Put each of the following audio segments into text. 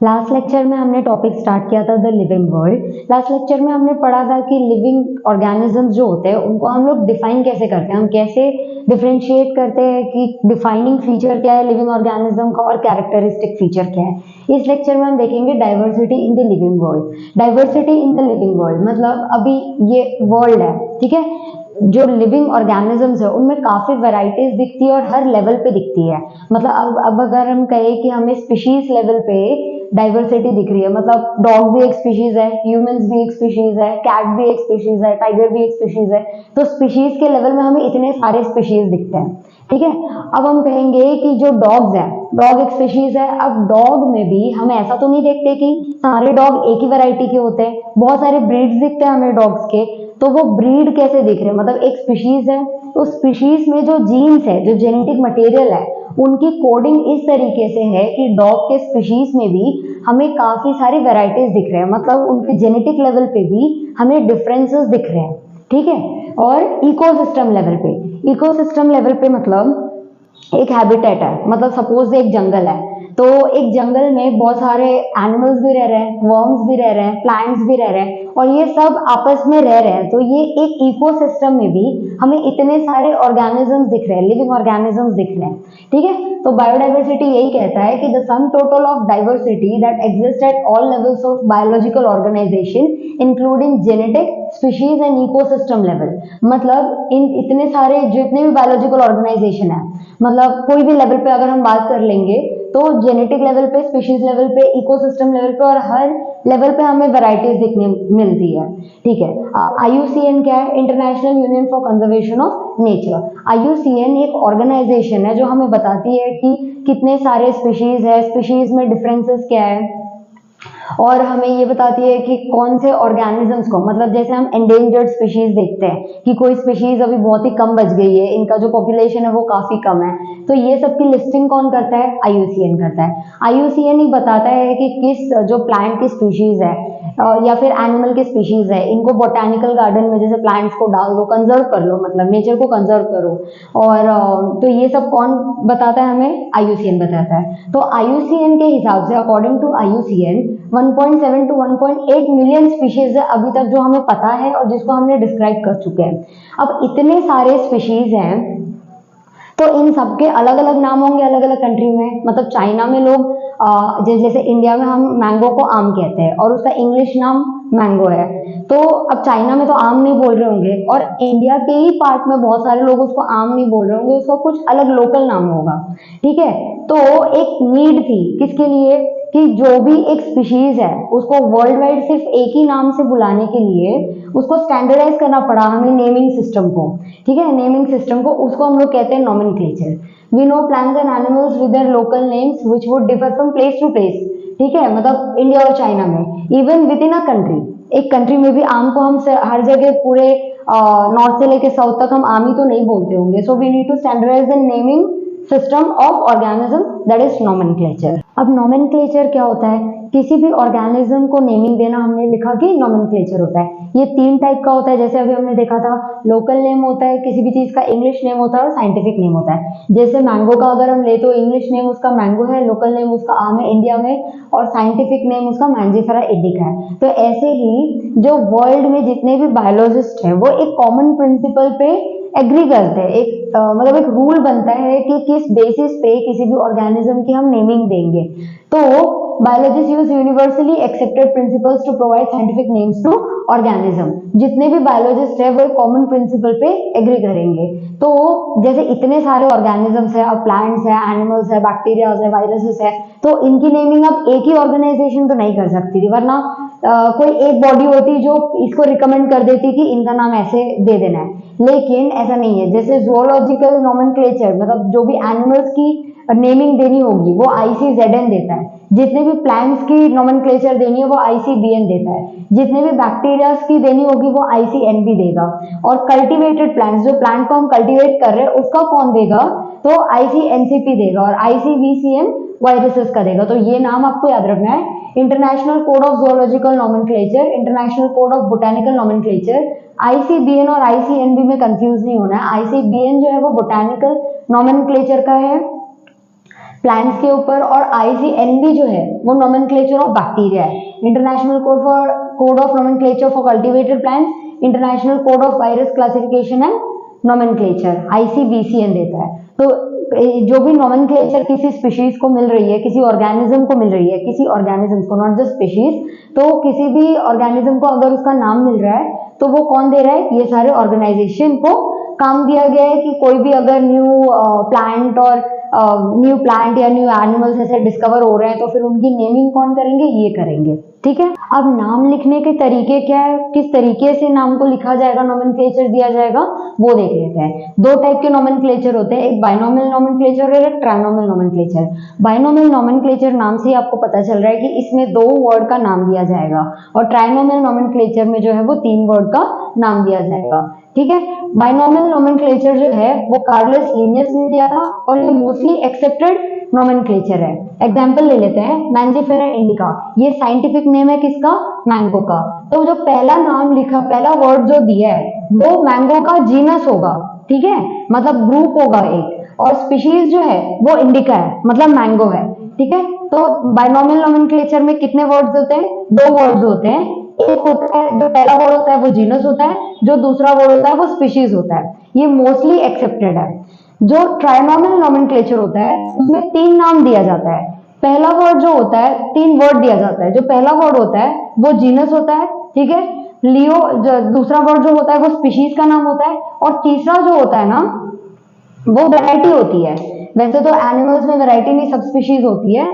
Last lecture में हमने topic start किया था the living world. Last lecture में हमने पढ़ा था कि लिविंग ऑर्गेनिजम्स जो होते हैं उनको हम लोग डिफाइन कैसे करते हैं, हम कैसे डिफरेंशिएट करते हैं कि डिफाइनिंग फीचर क्या है लिविंग ऑर्गेनिज्म का और कैरेक्टरिस्टिक फीचर क्या है। इस लेक्चर में हम देखेंगे diversity in the living world. Diversity in the living world मतलब अभी ये वर्ल्ड है, ठीक है, जो लिविंग ऑर्गेनिजम्स है उनमें काफी वैरायटीज दिखती है और हर लेवल पे दिखती है। मतलब अब अगर हम कहें कि हमें स्पीशीज लेवल पे डाइवर्सिटी दिख रही है, मतलब डॉग भी एक स्पीशीज है, ह्यूमंस भी एक स्पीशीज है, कैट भी एक स्पीशीज है, टाइगर भी एक स्पीशीज है, तो स्पीशीज के लेवल में हमें इतने सारे स्पीशीज दिखते हैं, ठीक है। अब हम कहेंगे कि जो डॉग्स है, डॉग एक स्पीशीज है। अब डॉग में भी हम ऐसा तो नहीं देखते कि सारे डॉग एक ही वैरायटी के होते हैं, बहुत सारे ब्रीड्स दिखते हैं हमें डॉग्स के। तो वो ब्रीड कैसे दिख रहे हैं, मतलब एक स्पीशीज है, उस स्पीशीज में जो जीन्स है, जो जेनेटिक मटेरियल है, उनकी कोडिंग इस तरीके से है कि डॉग के स्पीशीज में भी हमें काफी सारी वैरायटीज दिख रहे हैं, मतलब उनके जेनेटिक लेवल पे भी हमें डिफरेंसेस दिख रहे हैं, ठीक है। और इकोसिस्टम लेवल पे, इकोसिस्टम लेवल पे मतलब एक हैबिटेट है, मतलब सपोज एक जंगल है, तो एक जंगल में बहुत सारे एनिमल्स भी रह रहे हैं, वर्म्स भी रह रहे हैं, प्लांट्स भी रह रहे हैं, और ये सब आपस में रह रहे हैं। तो ये एक इकोसिस्टम में भी हमें इतने सारे ऑर्गेनिजम्स दिख रहे हैं, लिविंग ऑर्गेनिजम्स दिख रहे हैं, ठीक है। तो बायोडाइवर्सिटी यही कहता है कि the sum total of diversity that exist at all levels of biological organization including genetic species and ecosystem level. मतलब इन इतने सारे जितने भी बायोलॉजिकल ऑर्गेनाइजेशन है, मतलब कोई भी लेवल पे अगर हम बात कर लेंगे तो जेनेटिक लेवल पे, स्पीशीज लेवल पे, इकोसिस्टम लेवल पे और हर लेवल पे हमें वैरायटीज दिखने मिलती है, ठीक है। IUCN क्या है? International union for conservation of nature. IUCN एक ऑर्गेनाइजेशन है जो हमें बताती है कि कितने सारे स्पीशीज है, स्पीशीज में डिफरेंसेस क्या है, और हमें ये बताती है कि कौन से ऑर्गेनिजम्स को, मतलब जैसे हम एंडेंजर्ड स्पीशीज देखते हैं कि कोई स्पीशीज अभी बहुत ही कम बच गई है, इनका जो पॉपुलेशन है वो काफी कम है, तो ये सब की लिस्टिंग कौन करता है? IUCN करता है। IUCN ही बताता है कि किस जो प्लांट की स्पीशीज है या फिर एनिमल की स्पीशीज है, इनको बोटानिकल गार्डन में जैसे प्लांट्स को डाल दो, कंजर्व कर लो, मतलब नेचर को कंजर्व करो। और तो ये सब कौन बताता है हमें? IUCN बताता है। तो IUCN के हिसाब से, according to IUCN, 1.7 to 1.8 million species है अभी तक जो हमें पता है और जिसको हमने डिस्क्राइब कर चुके हैं। अब इतने सारे स्पीशीज हैं तो इन सबके अलग अलग नाम होंगे अलग अलग कंट्री में। मतलब चाइना में लोग जैसे इंडिया में हम मैंगो को आम कहते हैं और उसका इंग्लिश नाम मैंगो है, तो अब चाइना में तो आम नहीं बोल रहे होंगे, और इंडिया के ही पार्ट में बहुत सारे लोग उसको आम नहीं बोल रहे होंगे, उसका कुछ अलग लोकल नाम होगा, ठीक है। तो एक नीड थी किसके लिए कि जो भी एक स्पीशीज है उसको वर्ल्ड वाइड सिर्फ एक ही नाम से बुलाने के लिए उसको स्टैंडर्डाइज करना पड़ा हमें नेमिंग सिस्टम को, ठीक है, नेमिंग सिस्टम को, उसको हम लोग कहते हैं nomenclature. We know plants and animals with their local names which would differ from place to place, ठीक है, मतलब इंडिया और चाइना में, even within a country, एक कंट्री में भी आम को हम हर जगह पूरे नॉर्थ से लेके साउथ तक हम आम ही तो नहीं बोलते होंगे। So we need to standardize the naming system of organism, that is nomenclature. अब नॉमेनक्लेचर क्या होता है? किसी भी ऑर्गेनिज्म को नेमिंग देना, हमने लिखा कि नॉमेनक्लेचर होता है। ये तीन टाइप का होता है, जैसे अभी हमने देखा था, लोकल नेम होता है, किसी भी चीज का इंग्लिश नेम होता है और साइंटिफिक नेम होता है। जैसे मैंगो का अगर हम ले तो इंग्लिश नेम उसका मैंगो है, लोकल नेम उसका आम है इंडिया में, और साइंटिफिक नेम उसका मैंजीफेरा इंडिका है। तो ऐसे ही जो वर्ल्ड में जितने भी बायोलॉजिस्ट हैं वो एक कॉमन प्रिंसिपल पे एग्री करते हैं, एक मतलब एक रूल बनता है कि किस बेसिस पे किसी भी ऑर्गेनिज्म की हम नेमिंग देंगे। तो biologist use universally accepted principles to provide scientific names to organism. जितने भी बायोलॉजिस्ट है वो कॉमन प्रिंसिपल पे एग्री करेंगे। तो जैसे इतने सारे ऑर्गेनिजम्स है, अब प्लांट्स है, एनिमल्स है, बैक्टीरियाज है, वायरसेस है, तो इनकी नेमिंग अब एक ही ऑर्गेनाइजेशन तो नहीं कर सकती थी, वरना कोई एक बॉडी होती जो इसको रिकमेंड कर देती कि इनका नाम ऐसे दे देना है, लेकिन ऐसा नहीं है। जैसे ज़ूलॉजिकल नोमेनक्लेचर, मतलब जो भी एनिमल्स की नेमिंग देनी होगी वो ICZN देता है, जितने भी प्लांट्स की नोमेनक्लेचर देनी है वो ICBN देता है, जितने भी बैक्टीरियाज की देनी होगी वो ICNB देगा, और कल्टीवेटेड प्लांट्स, जो प्लांट को हम कल्टीवेट कर रहे हैं उसका कौन देगा? तो ICNCP देगा, और ICVCN वायरसेस का देगा। तो ये नाम आपको याद रखना है, international code of zoological nomenclature, international code of botanical nomenclature. ICBN और ICNB में कंफ्यूज नहीं होना है। ICBN जो है वो बोटानिकल नोमेनक्लेचर का है, प्लांट्स के ऊपर, और ICNB जो है वो नोमेनक्लेचर ऑफ बैक्टीरिया है, international code of nomenclature for cultivated plants, international code of virus classification and nomenclature, ICVCN देता है। तो जो भी नोमेनक्लेचर किसी स्पीशीज को मिल रही है, किसी ऑर्गेनिज्म को मिल रही है, किसी ऑर्गेनिज्म को, नॉट जस्ट स्पीशीज, तो किसी भी ऑर्गेनिज्म को अगर उसका नाम मिल रहा है तो वो कौन दे रहा है, ये सारे ऑर्गेनाइजेशन को काम दिया गया है कि कोई भी अगर न्यू प्लांट और न्यू प्लांट या न्यू एनिमल्स ऐसे डिस्कवर हो रहे हैं तो फिर उनकी नेमिंग कौन करेंगे, ये करेंगे। ठीक है, अब नाम लिखने के तरीके क्या है, किस तरीके से नाम को लिखा जाएगा, नोमेनक्लेचर दिया जाएगा, वो देख लेते हैं। दो टाइप के नोमेनक्लेचर होते हैं, एक बाइनोमियल नोमेनक्लेचर और एक ट्राइनोमियल नोमेनक्लेचर। बाइनोमियल नोमेनक्लेचर नाम से ही आपको पता चल रहा है कि इसमें 2 वर्ड का नाम दिया जाएगा, और ट्राइनोमियल नोमेनक्लेचर में जो है वो 3 वर्ड का नाम दिया जाएगा। ठीक है, बाइनोमियल नोमेनक्लेचर जो है वो कार्लस लिनियस ने दिया था, और ये मोस्टली एक्सेप्टेड नोमेनक्लेचर है। एग्जांपल ले लेते हैं, मैंजीफेरा इंडिका, ये साइंटिफिक नेम है किसका, मैंगो का। तो जो पहला नाम लिखा, पहला वर्ड जो दिया है वो मैंगो का जीनस होगा, ठीक है, मतलब ग्रुप होगा एक, और स्पीशीज जो है वो इंडिका है, मतलब मैंगो है। ठीक है, तो बाइनोमियल नोमेनक्लेचर में कितने वर्ड्स होते हैं, 2 वर्ड्स होते हैं। एक होता है, जो पहला वर्ड होता है वो जीनस होता है, जो दूसरा वर्ड होता है वो स्पीशीज होता है। ये मोस्टली एक्सेप्टेड है। जो ट्राइनोमियल नोमेनक्लेचर होता है उसमें 3 नाम दिया जाता है। पहला वर्ड जो होता है, 3 वर्ड दिया जाता है। जो पहला वर्ड होता है वो जीनस होता है, ठीक है, लियो, दूसरा वर्ड जो होता है वो स्पीशीज का नाम होता है, और तीसरा जो होता है ना वो वैरायटी होती है। वैसे तो एनिमल्स में वैरायटी नहीं, सब स्पीशीज होती है,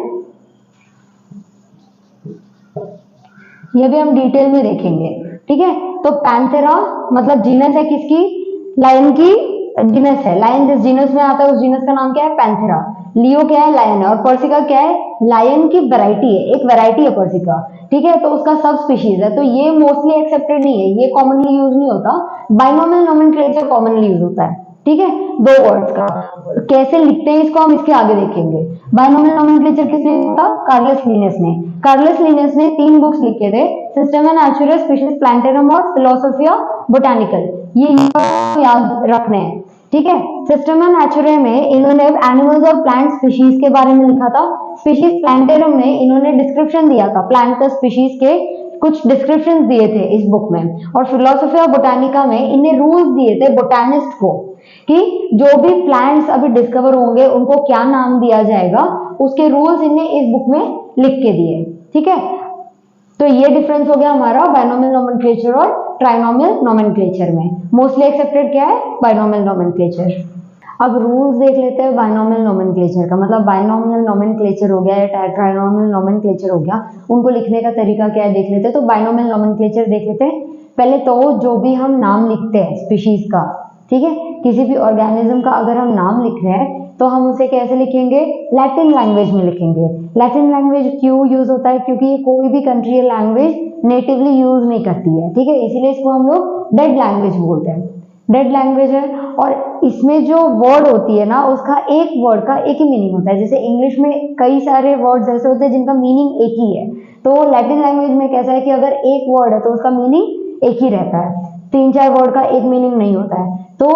ये भी हम डिटेल में देखेंगे। ठीक है, तो पैंथेरा मतलब जीनस है किसकी, लायन की जीनस है, लायन जिस जीनस में आता है उस जीनस का नाम क्या है, पैंथेरा। लियो क्या है, लायन है, और पर्सिका क्या है, लायन की वैरायटी है, एक वैरायटी है पर्सिका। ठीक है, तो उसका सब स्पीशीज है, तो ये मोस्टली एक्सेप्टेड नहीं है, ये कॉमनली यूज नहीं होता। बाइनोमियल नोमेनक्लेचर कॉमनली यूज होता है। ठीक है, 2 वर्ड्स का कैसे लिखते हैं इसको हम इसके आगे देखेंगे। बाइनोमियल नोमेनक्लेचर किसने लिखा था, कार्लस लिनियस ने। कार्लस लिनियस ने 3 बुक्स लिखे थे, सिस्टमा naturae, स्पीशीज प्लांटेरम और फिलोसोफिया बोटानिकल, ये याद रखने हैं। ठीक है, सिस्टमा naturae में इन्होंने एनिमल्स और प्लांट स्पीशीज के बारे में लिखा था। स्पीशीज प्लांटेरम में इन्होंने डिस्क्रिप्शन दिया था, प्लांट का स्पीशीज के कुछ डिस्क्रिप्शंस दिए थे इस बुक में। और फिलोसोफिया बोटानिका में इन्हें रूल्स दिए थे बोटानिस्ट को कि जो भी प्लांट्स अभी डिस्कवर होंगे उनको क्या नाम दिया जाएगा, उसके रूल्स इन्हें इस बुक में लिख के दिए। ठीक है, तो ये डिफरेंस हो गया हमारा बाइनोमियल नोमेनक्लेचर और ट्राइनोमियल नोमेनक्लेचर में। मोस्टली एक्सेप्टेड क्या है, बाइनोमियल नोमेनक्लेचर। अब रूल्स देख लेते हैं बाइनोमियल नोमेनक्लेचर का, मतलब बाइनोमियल नोमेनक्लेचर हो गया या ट्राइनोमियल नोमेनक्लेचर हो गया, उनको लिखने का तरीका क्या है देख लेते हैं। तो बाइनोमियल नोमेनक्लेचर देख लेते हैं। पहले तो जो भी हम नाम लिखते हैं स्पीशीज का, ठीक है, किसी भी ऑर्गेनिज्म का अगर हम नाम लिख रहे हैं तो हम उसे कैसे लिखेंगे, लैटिन लैंग्वेज में लिखेंगे। लैटिन लैंग्वेज क्यों यूज होता है, क्योंकि ये कोई भी कंट्री या लैंग्वेज नेटिवली यूज नहीं करती है। ठीक है, इसीलिए इसको हम लोग डेड लैंग्वेज बोलते हैं, डेड लैंग्वेज है। और इसमें जो वर्ड होती है ना, उसका एक वर्ड का एक ही मीनिंग होता है। जैसे इंग्लिश में कई सारे वर्ड्स ऐसे होते हैं जिनका मीनिंग एक ही है, तो लैटिन लैंग्वेज में कैसा है कि अगर एक वर्ड है तो उसका मीनिंग एक ही रहता है, 3-4 वर्ड का एक मीनिंग नहीं होता है। तो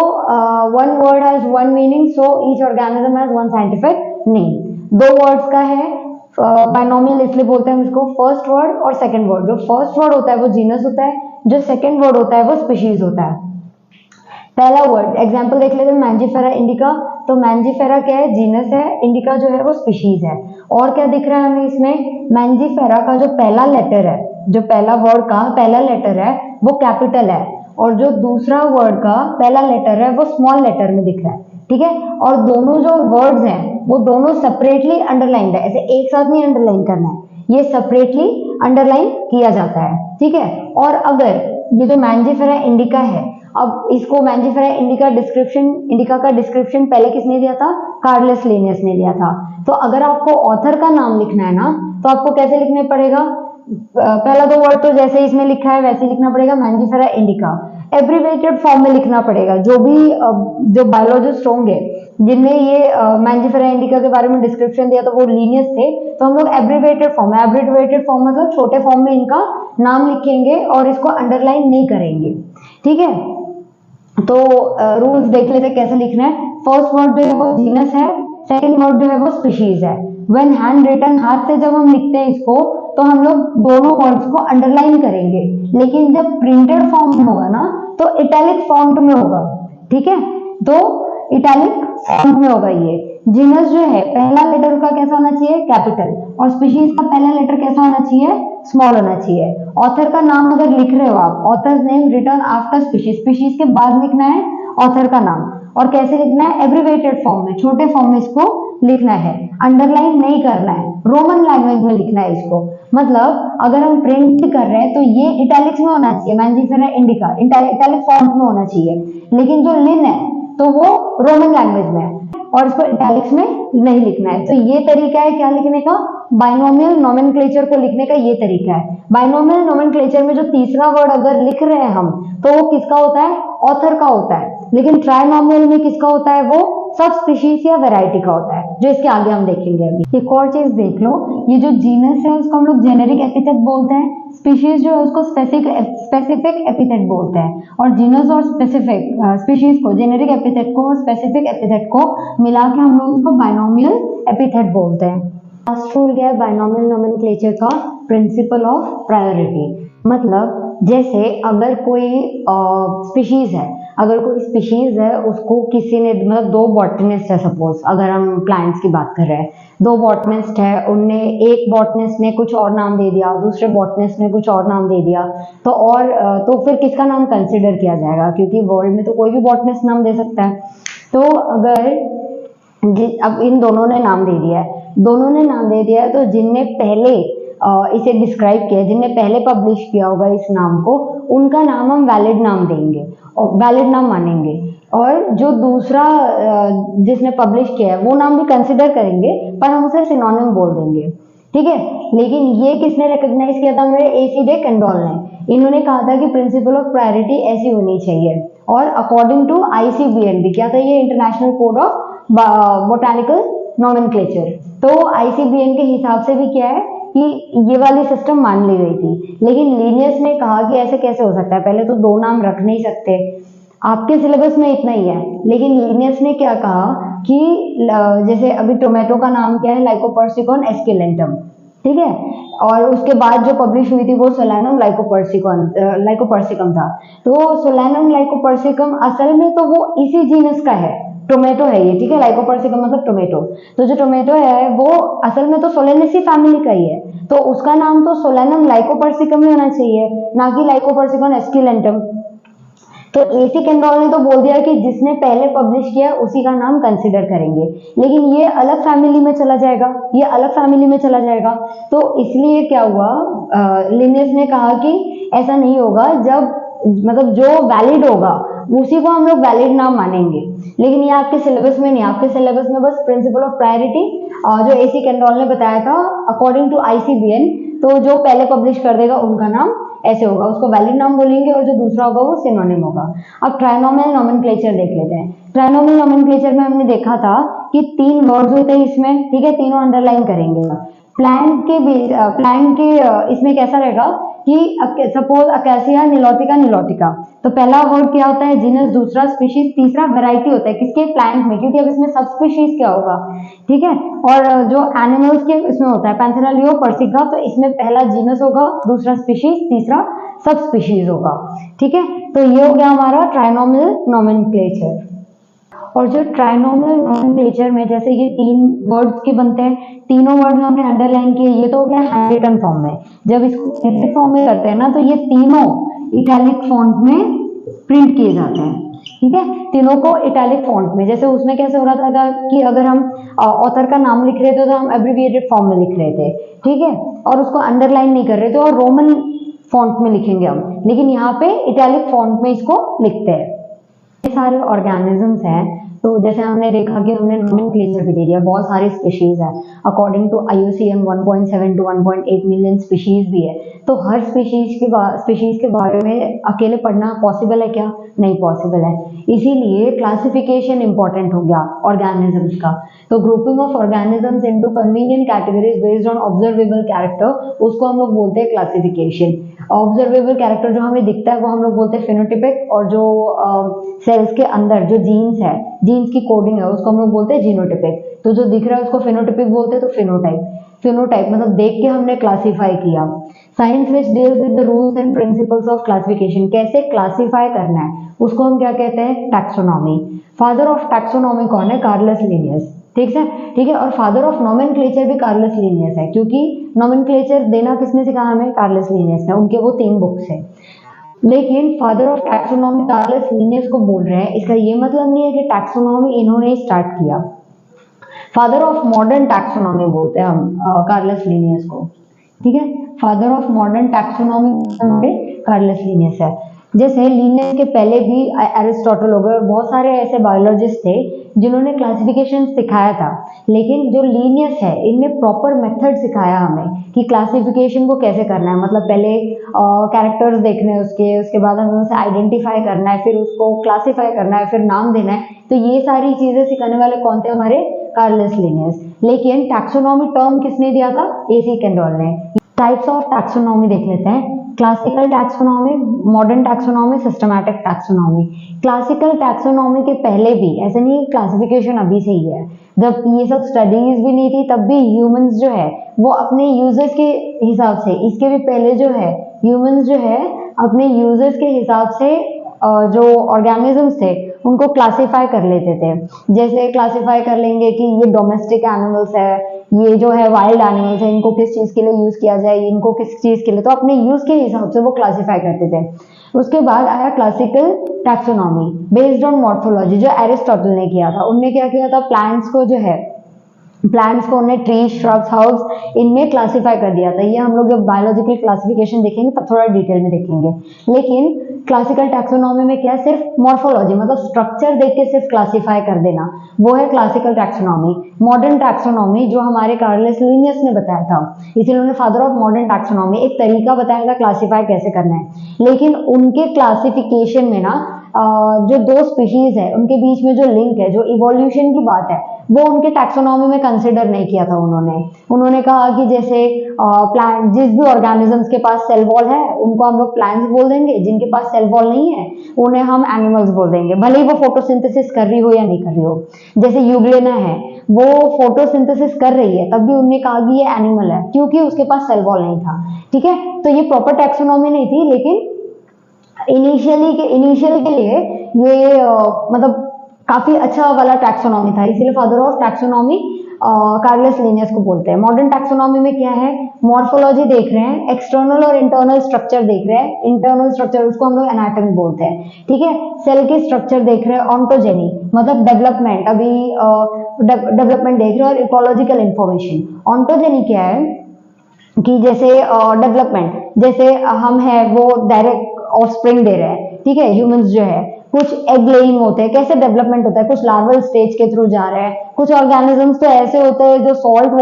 1 word has 1 meaning, so each organism has 1 scientific name. 2 words का है बाइनोमियल, इसलिए बोलते हैं हम इसको फर्स्ट वर्ड और सेकंड वर्ड। जो फर्स्ट वर्ड होता है वो जीनस होता है, जो सेकंड वर्ड होता है वो स्पीशीज होता है। पहला वर्ड एग्जांपल देख लेते हैं, मैंजीफेरा इंडिका। तो मैंजीफेरा क्या है, जीनस है, इंडिका जो है वो स्पीशीज है। और क्या दिख रहा है हमें इसमें, मैंजीफेरा का जो पहला लेटर है, जो पहला वर्ड का पहला लेटर है वो कैपिटल है, और जो दूसरा वर्ड का पहला लेटर है वो स्मॉल लेटर में दिख रहा है। ठीक है, और दोनों जो वर्ड्स हैं वो दोनों सेपरेटली अंडरलाइंड है, ऐसे एक साथ नहीं अंडरलाइन करना है, ये सेपरेटली अंडरलाइन किया जाता है। ठीक है, और अगर ये जो मैंजीफेरा इंडिका है, अब इसको मैंजीफेरा इंडिका का डिस्क्रिप्शन पहले किसने दिया था, कार्लस लिनियस ने दिया था। तो अगर आपको ऑथर का नाम लिखना है ना, तो आपको कैसे लिखने पड़ेगा, पहला 2 वर्ड तो जैसे इसमें लिखा है वैसे लिखना पड़ेगा, मैंजीफेरा इंडिका। एब्रीवेटेड फॉर्म में लिखना पड़ेगा। जो भी जो बायोलॉजिस्ट होंगे जिनने ये मैंजीफेरा इंडिका के बारे में डिस्क्रिप्शन दिया तो वो लीनियस थे, तो हम लोग एब्रीवेटेड फॉर्म मतलब छोटे फॉर्म में इनका नाम लिखेंगे और इसको अंडरलाइन नहीं करेंगे। ठीक है, तो रूल्स देख लेते कैसे लिखना है। फर्स्ट वर्ड जो है वो जीनस है, सेकंड वर्ड जो है वो स्पीशीज है। व्हेन हैंड रिटन, हाथ से जब हम लिखते हैं इसको तो हम लोग दोनों वर्ड्स को अंडरलाइन करेंगे, लेकिन जब प्रिंटेड फॉर्म में होगा ना तो इटैलिक फॉन्ट में होगा। ठीक है, तो इटैलिक फॉन्ट में होगा ये। जीनस जो है पहला लेटर का कैसा होना चाहिए, कैपिटल, और स्पीशीज का पहला लेटर कैसा होना चाहिए, स्मॉल होना चाहिए। ऑथर का नाम अगर लिख रहे हो आप, author's name written after species, species के बाद लिखना है ऑथर का नाम। और कैसे लिखना है, एब्रिवेटेड फॉर्म में, छोटे फॉर्म में इसको लिखना है, अंडरलाइन नहीं करना है, रोमन लैंग्वेज में लिखना है इसको। मतलब अगर हम प्रिंट कर रहे हैं तो ये इटैलिक्स में होना चाहिए, मैंजिफेरा इंडिका इटैलिक फॉन्ट में होना चाहिए, लेकिन जो लिन है तो वो रोमन लैंग्वेज में है और इसको इटैलिक्स में नहीं लिखना है। तो ये तरीका है क्या लिखने का, बाइनोमियल नोमेनक्लेचर को लिखने का ये तरीका है। बाइनोमियल नोमेनक्लेचर में जो तीसरा वर्ड अगर लिख रहे हैं हम तो वो किसका होता है, ऑथर का होता है, लेकिन ट्राइनोमियल में किसका होता है, वो सब स्पीशीज या वैरायटी का होता है, जो इसके आगे हम देखेंगे अभी। एक और चीज देख लो, ये जो जीनस है उसको हम लोग जेनेरिक एपिथेट बोलते हैं, स्पीशीज जो है उसको स्पेसिफिक एपिथेट बोलते हैं, और जीनस और स्पेसिफिक स्पीशीज को, जेनेरिक एपिथेट को और स्पेसिफिक एपिथेट को मिला के हम लोग उसको बाइनोमियल एपिथेट बोलते हैं। लास्ट रूल क्या है बाइनोमियल नोमेनक्लेचर का, प्रिंसिपल ऑफ प्रायोरिटी। मतलब जैसे अगर कोई स्पीशीज है, अगर कोई स्पीशीज है उसको किसी ने, मतलब दो बॉटनिस्ट है सपोज, अगर हम प्लांट्स की बात कर रहे हैं, दो बॉटनिस्ट है, उनने एक बॉटनिस्ट ने कुछ और नाम दे दिया, दूसरे बॉटनिस्ट ने कुछ और नाम दे दिया, तो फिर किसका नाम कंसिडर किया जाएगा, क्योंकि वर्ल्ड में तो कोई भी बॉटनिस्ट नाम दे सकता है। तो अगर अब इन दोनों ने नाम दे दिया है, दोनों ने नाम दे दिया है, तो जिनने पहले इसे डिस्क्राइब किया, जिनने पहले पब्लिश किया होगा इस नाम को, उनका नाम हम वैलिड नाम देंगे और वैलिड नाम मानेंगे, और जो दूसरा जिसने पब्लिश किया है वो नाम भी कंसिडर करेंगे, पर हम उसे सिनोनिम बोल देंगे। ठीक है, लेकिन ये किसने रिकॉग्नाइज किया था, मेरे AC डे कैंडोल ने। इन्होंने कहा था कि प्रिंसिपल ऑफ प्रायोरिटी ऐसी होनी चाहिए, और अकॉर्डिंग टू ICBN, क्या था ये, international code of botanical nomenclature. तो ICBN के हिसाब से भी क्या है कि ये वाली सिस्टम मान ली गई थी, लेकिन लीनियस ने कहा कि ऐसे कैसे हो सकता है, पहले तो दो नाम रख नहीं सकते, आपके सिलेबस में इतना ही है। लेकिन लीनियस ने क्या कहा कि जैसे अभी टोमेटो का नाम क्या है, लाइकोपर्सिकॉन एस्कुलेंटम, ठीक है, और उसके बाद जो पब्लिश हुई थी वो सोलैनम लाइकोपर्सिकम था। तो सोलैनम लाइकोपर्सिकम असल में तो वो इसी जीनस का है, टोमेटो है ये, ठीक है, लाइकोपर्सिकम मतलब टोमेटो। तो जो टोमेटो है वो असल में तो सोलेनेसी फैमिली का ही है, तो उसका नाम तो सोलैनम लाइकोपर्सिकम ही होना चाहिए, ना कि लाइकोपर्सिकॉन एस्कुलेंटम। तो AC कैंडोल ने तो बोल दिया कि जिसने पहले पब्लिश किया उसी का नाम कंसिडर करेंगे, लेकिन ये अलग फैमिली में चला जाएगा, ये अलग फैमिली में चला जाएगा। तो इसलिए क्या हुआ, लिनियस ने कहा कि ऐसा नहीं होगा, जब मतलब जो वैलिड होगा उसी को हम लोग वैलिड नाम मानेंगे। लेकिन ये आपके सिलेबस में नहीं, आपके सिलेबस में बस प्रिंसिपल ऑफ प्रायोरिटी जो AC कैंडोल ने बताया था अकॉर्डिंग टू ICBN, तो जो पहले पब्लिश कर देगा उनका नाम ऐसे होगा, उसको वैलिड नाम बोलेंगे, और जो दूसरा होगा वो सिनोनिम होगा। अब ट्राइनोमियल नोमेनक्लेचर देख लेते हैं। ट्राइनोमियल नोमेनक्लेचर में हमने देखा था कि 3 वर्ड्स होते हैं इसमें, ठीक है, तीनों अंडरलाइन करेंगे। प्लांट के इसमें कैसा रहेगा कि सपोज अकेसिया निलोटिका, तो पहला वर्ड क्या होता है, जीनस, दूसरा स्पीशीज, तीसरा वैरायटी होता है किसके, प्लांट में, क्योंकि अब इसमें सब स्पीशीज क्या होगा, ठीक है। और जो एनिमल्स के इसमें होता है पैंथेरा लियो पर्सिका, तो इसमें पहला जीनस होगा, दूसरा स्पीशीज, तीसरा सब स्पीशीज होगा, ठीक है। तो ये हो गया हमारा ट्राइनोमियल नोमेनक्लेचर। और जो ट्राइनोमियल नोमेनक्लेचर में जैसे ये 3 वर्ड्स के बनते हैं, तीनों वर्ड्स हमने अंडरलाइन किए, ये तो हो गया हैंड रिटन फॉर्म में। जब इसको हैंड फॉर्म में करते हैं ना तो ये तीनों इटैलिक फॉन्ट में प्रिंट किए जाते हैं, ठीक है, तीनों को इटैलिक फॉन्ट में। जैसे उसमें कैसे हो रहा था कि अगर हम ऑथर का नाम लिख रहे थे तो हम एब्रिविएटेड फॉर्म में लिख रहे थे, ठीक है, और उसको अंडरलाइन नहीं कर रहे थे, और रोमन फॉन्ट में लिखेंगे हम, लेकिन यहाँ पे इटैलिक फॉन्ट में इसको लिखते हैं। ये सारे ऑर्गेनिजम्स हैं, तो जैसे हमने देखा कि हमने नोमेनक्लेचर भी दे दिया, बहुत सारी स्पीशीज है। According to IUCN 1.7 to 1.8 million species भी है। तो हर स्पीशीज के बारे में अकेले पढ़ना पॉसिबल है क्या? नहीं पॉसिबल है। इसीलिए क्लासिफिकेशन इंपॉर्टेंट हो गया ऑर्गेनिजम्स का। तो grouping of organisms into convenient categories based on observable character, उसको हम लोग बोलते हैं क्लासिफिकेशन। ऑब्जर्वेबल कैरेक्टर जो हमें दिखता है वो हम लोग बोलते हैं फिनोटिपिक, और जो सेल्स के अंदर जो जीन्स है, जीन्स की कोडिंग है, उसको हम लोग बोलते हैं जीनोटिपिक। तो जो दिख रहा है उसको फिनोटिपिक बोलते हैं। तो फिनोटाइप मतलब देख के हमने क्लासिफाई किया। Science which deals with the rules and principles of classification, कैसे क्लासिफाई करना है उसको हम क्या कहते हैं? टैक्सोनॉमी। फादर ऑफ टैक्सोनॉमी कौन है? Carolus Linnaeus. ठीक है। और फादर ऑफ नोमेनक्लेचर भी कार्लस लिनियस है, क्योंकि नोमेनक्लेचर देना किसने सिखाया हमें? कार्लस लिनियस ने। उनके वो 3 बुक्स है। लेकिन father of taxonomy Carolus Linnaeus को बोल रहे हैं, इसका ये मतलब नहीं है कि टैक्सोनॉमी इन्होंने ही स्टार्ट किया। फादर ऑफ मॉडर्न टैक्सोनॉमी बोलते हैं हम कार्लस लिनियस को। ठीक है, father of modern taxonomy Carolus Linnaeus है। जैसे लिनियस के पहले भी एरिस्टोटल हो गए और बहुत सारे ऐसे बायोलॉजिस्ट थे जिन्होंने क्लासिफिकेशन सिखाया था, लेकिन जो लिनियस है इनने प्रॉपर मेथड सिखाया हमें कि क्लासिफिकेशन को कैसे करना है। मतलब पहले कैरेक्टर्स देखने हैं उसके बाद हमें उसे आइडेंटिफाई करना है, फिर उसको क्लासिफाई करना है, फिर नाम देना है। तो ये सारी चीजें सिखाने वाले कौन थे? हमारे कार्लस लिनियस। लेकिन टैक्सोनॉमी टर्म किसने दिया था? AC कैंडोल ने। टाइप्स ऑफ टैक्सोनॉमी देख लेते हैं। Classical taxonomy, modern taxonomy, systematic taxonomy. Classical taxonomy के पहले भी ऐसे नहीं, क्लासिफिकेशन अभी से ही है, जब ये सब स्टडीज भी नहीं थी तब भी ह्यूमंस जो है वो अपने यूजर्स के हिसाब से, इसके भी पहले जो है ह्यूमंस जो है अपने यूजर्स के हिसाब से जो ऑर्गेनिजम्स थे उनको क्लासिफाई कर लेते थे। जैसे क्लासिफाई कर लेंगे कि ये डोमेस्टिक एनिमल्स है, ये जो है वाइल्ड एनिमल्स है, इनको किस चीज के लिए यूज किया जाए, इनको किस चीज के लिए, तो अपने यूज के हिसाब से वो क्लासिफाई करते थे। उसके बाद आया classical taxonomy based on morphology, जो एरिस्टोटल ने किया था। उनने क्या किया था? प्लांट्स को जो है, प्लांट्स को उन्हें ट्री, श्रब्स, हर्ब्स इनमें क्लासिफाई कर दिया था। ये हम लोग जब बायोलॉजिकल क्लासिफिकेशन देखेंगे तब थोड़ा डिटेल में देखेंगे। लेकिन क्लासिकल टैक्सोनॉमी में क्या है? सिर्फ मॉर्फोलॉजी मतलब स्ट्रक्चर देख के सिर्फ क्लासिफाई कर देना, वो है क्लासिकल टैक्सोनॉमी। मॉडर्न टैक्सोनॉमी जो हमारे कार्लस लिनियस ने बताया था, इसीलिए उन्होंने फादर ऑफ मॉडर्न टैक्सोनॉमी एक तरीका बताया था क्लासिफाई कैसे करना है। लेकिन उनके क्लासिफिकेशन में ना जो 2 स्पीशीज है उनके बीच में जो लिंक है, जो इवोल्यूशन की बात है, वो उनके टैक्सोनॉमी में कंसिडर नहीं किया था। उन्होंने कहा कि जैसे प्लांट, जिस भी ऑर्गेनिजम्स के पास सेल वॉल है उनको हम लोग प्लांट्स बोल देंगे, जिनके पास सेल वॉल नहीं है उन्हें हम एनिमल्स बोल देंगे, भले ही वो फोटोसिंथेसिस कर रही हो या नहीं कर रही हो। जैसे यूग्लेना है, वो फोटोसिंथेसिस कर रही है, तब भी उन्होंने कहा कि ये एनिमल है क्योंकि उसके पास सेल वॉल नहीं था। ठीक है, तो ये प्रॉपर टैक्सोनॉमी नहीं थी, लेकिन इनिशियल के लिए ये मतलब काफी अच्छा वाला टैक्सोनॉमी था, इसीलिए father of taxonomy Carolus Linnaeus को बोलते हैं। मॉडर्न टैक्सोनॉमी में क्या है? मॉर्फोलॉजी देख रहे हैं, एक्सटर्नल और इंटरनल स्ट्रक्चर देख रहे हैं। इंटरनल स्ट्रक्चर उसको हम लोग एनाटॉमी बोलते हैं। ठीक है, सेल के स्ट्रक्चर देख रहे हैं। ऑन्टोजेनी मतलब डेवलपमेंट, अभी डेवलपमेंट देख रहे हैं। और इकोलॉजिकल इंफॉर्मेशन। ऑन्टोजेनी क्या है कि जैसे डेवलपमेंट, जैसे हम है वो डायरेक्ट ऑफस्प्रिंग दे रहे हैं। ठीक है, ह्यूमंस जो है कुछ एग लेइंग होते हैं, कैसे डेवलपमेंट होता है, कुछ लार्वल स्टेज के थ्रू जा रहे हैं। कुछ ऑर्गेनिजम्स तो ऐसे होते हैं जो सॉल्ट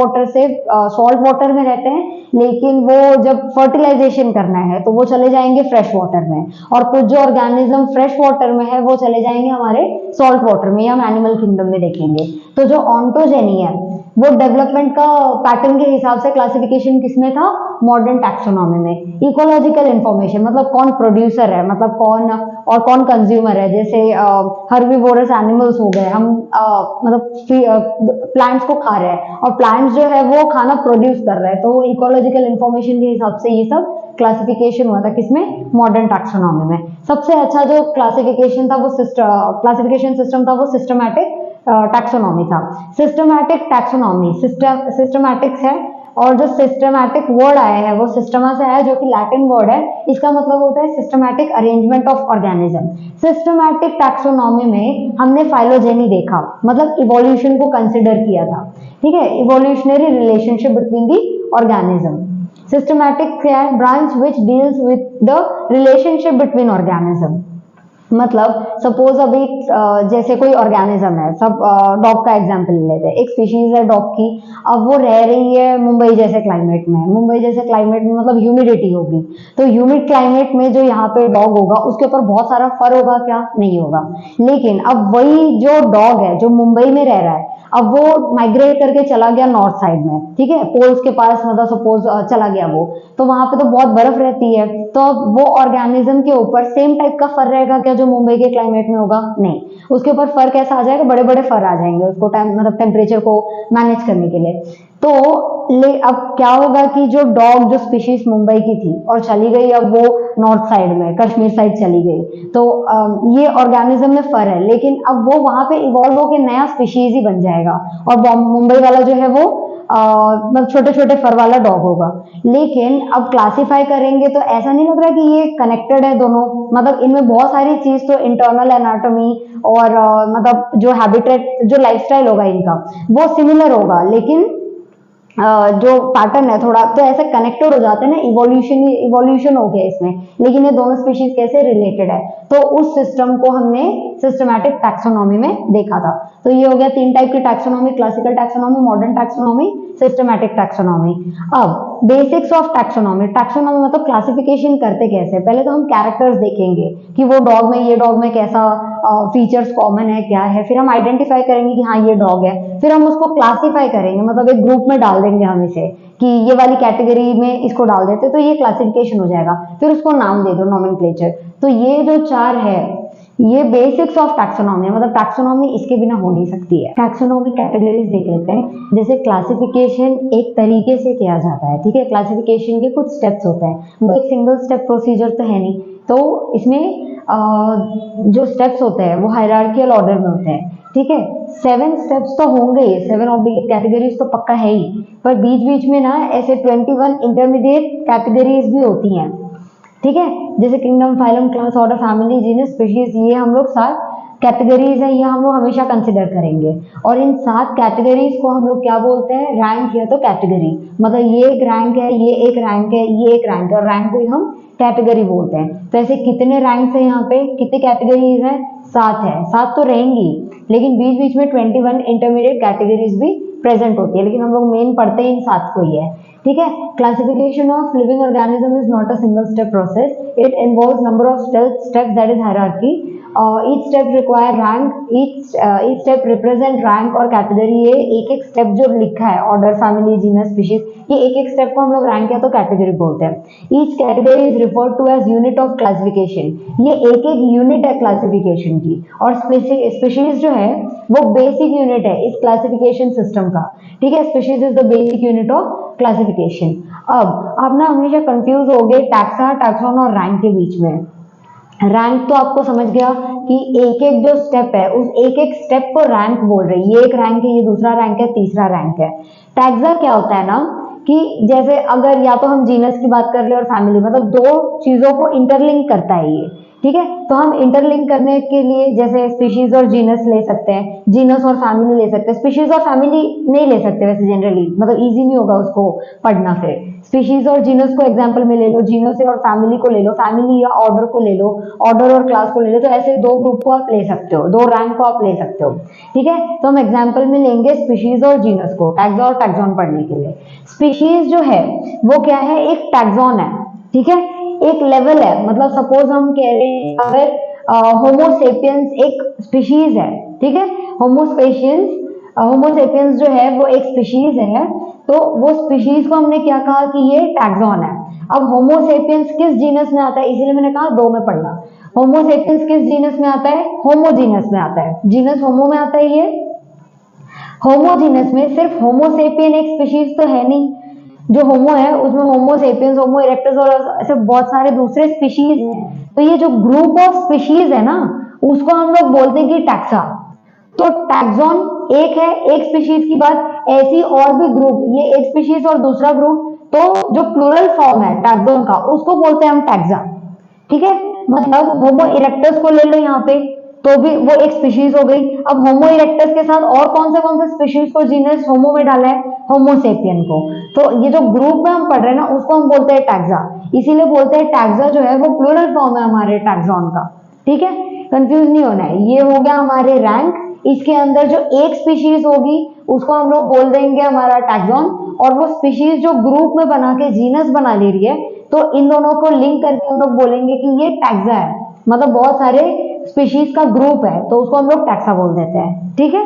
वाटर में रहते हैं, लेकिन वो जब फर्टिलाइजेशन करना है तो वो चले जाएंगे फ्रेश वाटर में। और कुछ जो ऑर्गेनिज्म फ्रेश वाटर में है वो चले जाएंगे हमारे सॉल्ट वाटर में, या हम एनिमल किंगडम में देखेंगे। तो जो ऑन्टोजेनी है वो डेवलपमेंट का पैटर्न के हिसाब से क्लासिफिकेशन किसमें था? मॉडर्न टैक्सोनॉमी में। इकोलॉजिकल इंफॉर्मेशन मतलब कौन प्रोड्यूसर है, मतलब कौन कंज्यूमर है। जैसे हर्बीवोरस एनिमल्स हो गए, हम मतलब प्लांट्स को खा रहे हैं और प्लांट्स जो है वो खाना प्रोड्यूस कर रहे हैं, तो इकोलॉजिकल इंफॉर्मेशन के हिसाब से ये सब क्लासिफिकेशन हुआ था। किसमें? मॉडर्न टैक्सोनॉमी में। सबसे अच्छा जो क्लासिफिकेशन था वो क्लासिफिकेशन सिस्टम था वो सिस्टमैटिक टैक्सोनॉमी था। सिस्टमैटिक टैक्सोनॉमी सिस्टमैटिक्स है, और जो सिस्टमैटिक वर्ड आया है वो सिस्टमा से आया है, जो कि लैटिन वर्ड है। इसका मतलब होता है systematic arrangement of organism. Systematic taxonomy में हमने फाइलोजेनी देखा, मतलब इवोल्यूशन को कंसिडर किया था। ठीक है, evolutionary relationship between the organism. Systematic क्या है? Branch which deals with the relationship between organism. मतलब सपोज अभी जैसे कोई ऑर्गेनिज्म है, सब डॉग का एग्जांपल ले लेते हैं, एक स्पीशीज है डॉग की। अब वो रह रही है मुंबई जैसे क्लाइमेट में, मुंबई जैसे क्लाइमेट में मतलब ह्यूमिडिटी होगी, तो ह्यूमिड क्लाइमेट में जो यहाँ पे डॉग होगा उसके ऊपर बहुत सारा फर होगा क्या? नहीं होगा। लेकिन अब वही जो डॉग है जो मुंबई में रह रहा है, अब वो माइग्रेट करके चला गया नॉर्थ साइड में, ठीक है, पोल्स के पास, मतलब सपोज चला गया वो, तो वहां पे तो बहुत बर्फ रहती है, तो अब वो ऑर्गेनिज्म के ऊपर सेम टाइप का फर रहेगा क्या जो मुंबई के क्लाइमेट में होगा? नहीं। उसके ऊपर फर कैसा आ जाएगा? बड़े बड़े फर आ जाएंगे उसको मतलब टेम्परेचर को मैनेज करने के लिए। तो अब क्या होगा कि जो डॉग, जो स्पीशीज मुंबई की थी और चली गई अब वो नॉर्थ साइड में, कश्मीर साइड चली गई, तो ये ऑर्गेनिज्म में फर है, लेकिन अब वो वहां पे इवॉल्व होकर नया स्पीशीज ही बन जाएगा, और मुंबई वाला जो है वो मतलब छोटे छोटे फर वाला डॉग होगा। लेकिन अब क्लासिफाई करेंगे तो ऐसा नहीं लग रहा कि ये कनेक्टेड है दोनों, मतलब इनमें बहुत सारी चीज, तो इंटरनल एनाटॉमी और मतलब जो हैबिटेट, जो लाइफस्टाइल होगा इनका वो सिमिलर होगा, लेकिन जो पैटर्न है थोड़ा तो ऐसे कनेक्टेड हो जाते हैं ना, इवोल्यूशन हो गया इसमें। लेकिन ये दोनों स्पीशीज कैसे रिलेटेड है, तो उस सिस्टम को हमने सिस्टमैटिक टैक्सोनॉमी में देखा था। तो ये हो गया 3 टाइप की taxonomy, classical taxonomy, modern taxonomy, systematic taxonomy. अब बेसिक्स ऑफ टैक्सोनॉमी, टैक्सोनॉमी मतलब क्लासिफिकेशन करते कैसे। पहले तो हम कैरेक्टर्स देखेंगे कि वो डॉग में, ये डॉग में कैसा फीचर्स कॉमन है, क्या है, फिर हम आइडेंटिफाई करेंगे कि हाँ ये डॉग है, फिर हम उसको क्लासिफाई करेंगे, मतलब एक ग्रुप में डाल देंगे हम इसे कि ये वाली कैटेगरी में इसको डाल देते, तो ये क्लासिफिकेशन हो जाएगा, फिर उसको नाम दे दो, नॉमेनक्लेचर। तो ये जो 4 है ये बेसिक्स ऑफ टैक्सोनॉमी, मतलब टैक्सोनॉमी इसके बिना हो नहीं सकती है। टैक्सोनॉमी कैटेगरीज देख लेते हैं। जैसे क्लासिफिकेशन एक तरीके से किया जाता है, ठीक है, क्लासिफिकेशन के कुछ स्टेप्स होते हैं, वो एक सिंगल स्टेप प्रोसीजर तो है नहीं, तो इसमें जो स्टेप्स होते हैं वो हायरार्कियल ऑर्डर में होते हैं, ठीक है। 7 स्टेप्स तो होंगे ही, 7 ऑफ द कैटेगरीज तो पक्का है ही, पर बीच बीच में ना ऐसे 21 इंटरमीडिएट कैटेगरीज भी होती हैं, ठीक है। जैसे kingdom, phylum, class, order, family, genus, species, ये हम लोग 7 कैटेगरीज है, ये हम लोग हमेशा कंसिडर करेंगे। और इन 7 कैटेगरीज को हम लोग क्या बोलते हैं? रैंक या तो कैटेगरी, मतलब ये एक रैंक है, ये एक रैंक है, ये एक रैंक है, और रैंक को ही हम कैटेगरी बोलते हैं। तो ऐसे कितने रैंक्स है यहाँ पे, कितने कैटेगरीज है? 7 है, 7 तो रहेंगी, लेकिन बीच बीच में 21 इंटरमीडिएट कैटेगरीज भी प्रेजेंट होती है, लेकिन हम लोग मेन पढ़ते हैं इन 7 को ही है, ठीक है। Classification of living organism is not a single step process, it involves number of steps, that is hierarchy. each step require rank, each step represent rank और कैटेगरी। ये एक एक स्टेप जो लिखा है, ऑर्डर, फैमिली, जीनस, स्पीशीज, ये एक एक स्टेप को हम लोग रैंक या तो कैटेगरी बोलते हैं। Each category is referred to as unit of classification, ये एक एक यूनिट है क्लासिफिकेशन की, और स्पीशीज जो है वो बेसिक यूनिट है इस क्लासिफिकेशन सिस्टम का, ठीक है। Species is the basic unit of classification. अब आप ना हमेशा कंफ्यूज हो गए टैक्सा, टैक्सॉन और रैंक के बीच में। रैंक तो आपको समझ गया कि एक एक जो स्टेप है उस एक एक स्टेप को रैंक बोल रहे हैं, ये एक रैंक है, ये दूसरा रैंक है, तीसरा रैंक है। टैक्सा क्या होता है ना कि जैसे अगर या तो हम जीनस की बात कर ले और फैमिली, मतलब 2 चीजों को इंटरलिंक करता है ये, ठीक है। तो हम इंटरलिंक करने के लिए जैसे स्पीशीज और जीनस ले सकते हैं, जीनस और फैमिली ले सकते हैं, स्पीशीज और फैमिली नहीं ले सकते वैसे जनरली, मतलब इजी नहीं होगा उसको पढ़ना। फिर स्पीशीज और जीनस को एग्जांपल में ले लो, जीनस और फैमिली को ले लो, फैमिली या ऑर्डर को ले लो, ऑर्डर और क्लास को ले लो, तो ऐसे 2 ग्रुप को आप ले सकते हो, 2 रैंक को आप ले सकते हो, ठीक है। तो हम एग्जाम्पल में लेंगे स्पीशीज और जीनस को, टैक्सा और टैक्सॉन पढ़ने के लिए। स्पीशीज जो है वो क्या है? एक टैक्सॉन है, ठीक है, एक लेवल है। मतलब सपोज हम कह रहे हैं अगर होमोसेपियंस एक स्पीशीज है, ठीक है, होमोसेपियंस जो है वो एक स्पीशीज है, तो वो स्पीशीज को हमने क्या कहा कि ये टैक्सॉन है। अब होमोसेपियंस किस जीनस में आता है? इसीलिए मैंने कहा 2 में पढ़ना। होमोसेपियंस किस जीनस में आता है? होमोजीनस में आता है। जीनस होमो में आता है, ये होमोजीनस में सिर्फ होमोसेपियन एक स्पीशीज तो है नहीं, जो होमो है उसमें होमोसेपियंस, होमो इरेक्टस और ऐसे बहुत सारे दूसरे स्पीशीज हैं। तो ये जो ग्रुप ऑफ स्पीशीज है ना, उसको हम लोग बोलते हैं कि टैक्सा। तो टैक्सॉन एक है, एक स्पीशीज की बात, ऐसी और भी ग्रुप, ये एक स्पीशीज और दूसरा ग्रुप, तो जो प्लूरल फॉर्म है टैक्सॉन का उसको बोलते हैं हम टैक्सा, ठीक है। मतलब होमो इरेक्टस को ले लो यहाँ पे, तो भी वो एक स्पीशीज हो गई। अब होमो इरेक्टस के साथ और कौन से स्पीशीज को जीनस होमो में डाला है? होमोसेपियन को। तो ये जो ग्रुप में हम पढ़ रहे हैं ना, उसको हम बोलते हैं टैक्सा। इसीलिए बोलते हैं टैक्सा जो है वो प्लूरल फॉर्म है हमारे टैक्सॉन का, ठीक है। कंफ्यूज नहीं होना है। ये हो गया हमारे रैंक, इसके अंदर जो एक स्पीशीज होगी उसको हम लोग बोल देंगे हमारा टैक्सॉन, और वो स्पीशीज जो ग्रुप में बना के जीनस बना ले रही है, तो इन दोनों को लिंक करके हम लोग बोलेंगे कि ये टैक्सा है, मतलब बहुत सारे स्पीशीज का ग्रुप है, तो उसको हम लोग टैक्सा बोल देते हैं। ठीक है,